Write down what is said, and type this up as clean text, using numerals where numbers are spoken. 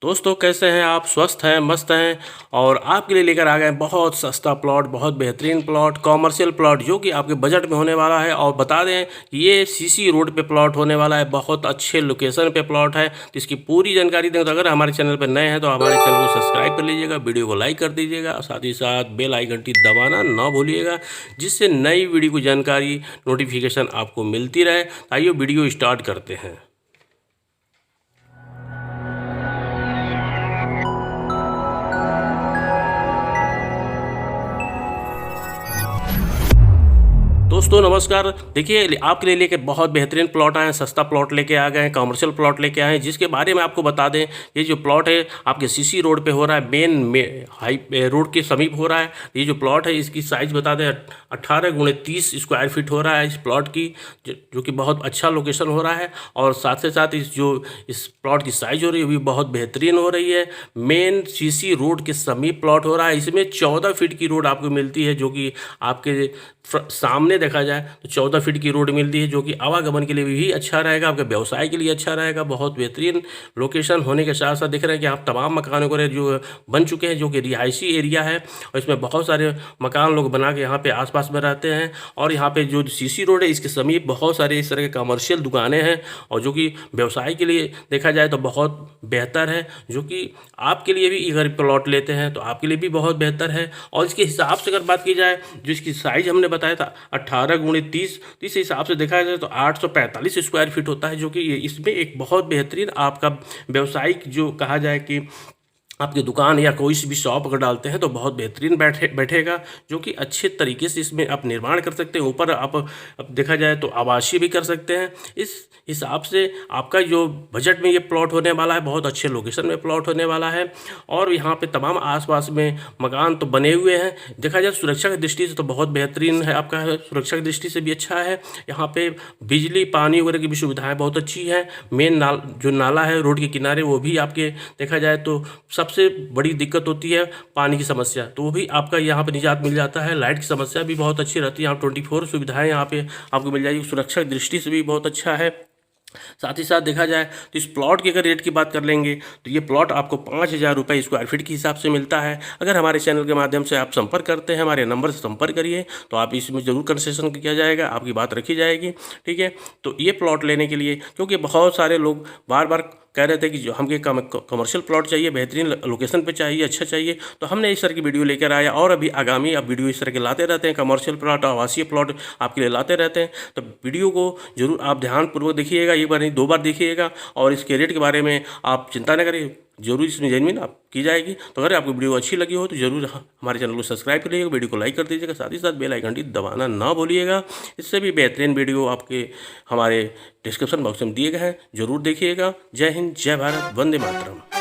दोस्तों कैसे हैं आप? स्वस्थ हैं, मस्त हैं और आपके लिए लेकर आ गए हैं बहुत सस्ता प्लॉट, बहुत बेहतरीन प्लॉट, कॉमर्शियल प्लॉट जो कि आपके बजट में होने वाला है। और बता दें कि ये सीसी रोड पे प्लॉट होने वाला है, बहुत अच्छे लोकेशन पे प्लॉट है। तो इसकी पूरी जानकारी दें तो अगर हमारे चैनल पर नए हैं तो हमारे चैनल को सब्सक्राइब कर लीजिएगा, वीडियो को लाइक कर दीजिएगा और साथ ही साथ बेल आइकन घंटी दबाना ना भूलिएगा, जिससे नई वीडियो की जानकारी नोटिफिकेशन आपको मिलती रहे। आइए वीडियो स्टार्ट करते हैं। दोस्तों नमस्कार। देखिए आपके लिए लेके बहुत बेहतरीन प्लॉट आए हैं, सस्ता प्लॉट लेके आ गए हैं, कमर्शियल प्लॉट लेके आए हैं, जिसके बारे में आपको बता दें। ये जो प्लॉट है आपके सीसी रोड पे हो रहा है, मेन हाई रोड के समीप हो रहा है। ये जो प्लॉट है इसकी साइज़ बता दें 18x30 स्क्वायर फीट हो रहा है इस प्लॉट की, जो कि बहुत अच्छा लोकेशन हो रहा है। और साथ से साथ इस प्लॉट की साइज़ हो रही है भी बहुत बेहतरीन हो रही है। मेन सीसी रोड के समीप प्लॉट हो रहा है। इसमें 14 फीट की रोड आपको मिलती है, जो कि आपके सामने देखा जाए तो 14 फीट की रोड मिलती है, जो कि आवागमन के लिए भी अच्छा रहेगा, आपके व्यवसाय के लिए अच्छा रहेगा। बहुत बेहतरीन लोकेशन होने के साथ साथ दिख रहे हैं कि आप तमाम मकानों को जो बन चुके हैं, जो कि रिहायशी एरिया है और इसमें बहुत सारे मकान लोग बना के यहाँ पे आसपास में रहते हैं। और यहाँ पे जो सीसी रोड है इसके समीप बहुत सारे इस तरह के कमर्शियल दुकानें हैं, और जो कि व्यवसाय के लिए देखा जाए तो बहुत बेहतर है। जो कि आपके लिए भी अगर प्लॉट लेते हैं तो आपके लिए भी बहुत बेहतर है। और इसके हिसाब से अगर बात की जाए, जो इसकी साइज़ हमने बताया था 18x30, इस हिसाब से देखा जाए तो 845 स्क्वायर फीट होता है, जो कि इसमें एक बहुत बेहतरीन आपका व्यवसायिक जो कहा जाए कि आपकी दुकान या कोई सी भी शॉप अगर डालते हैं तो बहुत बेहतरीन बैठेगा, जो कि अच्छे तरीके से इसमें आप निर्माण कर सकते हैं। ऊपर आप अब देखा जाए तो आवासीय भी कर सकते हैं। इस हिसाब से आपका जो बजट में ये प्लॉट होने वाला है, बहुत अच्छे लोकेशन में प्लॉट होने वाला है। और यहाँ पे तमाम आसपास में मकान तो बने हुए हैं। देखा जाए सुरक्षा की दृष्टि से तो बहुत बेहतरीन है, आपका सुरक्षा की दृष्टि से भी अच्छा है। यहाँ पे बिजली पानी वगैरह की भी सुविधाएँ बहुत अच्छी है। मेन जो नाला है रोड के किनारे, वो भी आपके देखा जाए तो सबसे बड़ी दिक्कत होती है पानी की समस्या, तो वो भी आपका यहाँ पे निजात मिल जाता है। लाइट की समस्या भी बहुत अच्छी रहती है, यहाँ 24 सुविधाएं यहाँ पे आपको मिल जाएगी। सुरक्षा की दृष्टि से भी बहुत अच्छा है। साथ ही साथ देखा जाए तो इस प्लॉट की अगर रेट की बात कर लेंगे तो ये प्लॉट आपको 5,000 रुपये स्क्वायर फीट के हिसाब से मिलता है। अगर हमारे चैनल के माध्यम से आप संपर्क करते हैं, हमारे नंबर से संपर्क करिए, तो आप इसमें ज़रूर कंसेशन किया जाएगा, आपकी बात रखी जाएगी। ठीक है, तो ये प्लॉट लेने के लिए, क्योंकि बहुत सारे लोग बार बार कह रहे थे कि जो हमके कमर्शियल प्लॉट चाहिए, बेहतरीन लोकेशन पे चाहिए, अच्छा चाहिए, तो हमने इस तरह की वीडियो लेकर आया। और अभी आगामी अब वीडियो इस तरह के लाते रहते हैं, कमर्शियल प्लॉट, आवासीय प्लॉट आपके लिए लाते रहते हैं। तो वीडियो को जरूर आप ध्यानपूर्वक देखिएगा, एक बार नहीं 2 बार देखिएगा। और इसके रेट के बारे में आप चिंता न करिए, जरूर इसमें जेनविन आप की जाएगी। तो अगर आपको वीडियो अच्छी लगी हो तो जरूर हमारे चैनल को सब्सक्राइब करिएगा, वीडियो को लाइक कर दीजिएगा, साथ ही साथ बेल आइकन घंटी दबाना ना भूलिएगा। इससे भी बेहतरीन वीडियो आपके हमारे डिस्क्रिप्शन बॉक्स में दिए गए हैं, जरूर देखिएगा। जय हिंद, जय भारत, वंदे मातरम।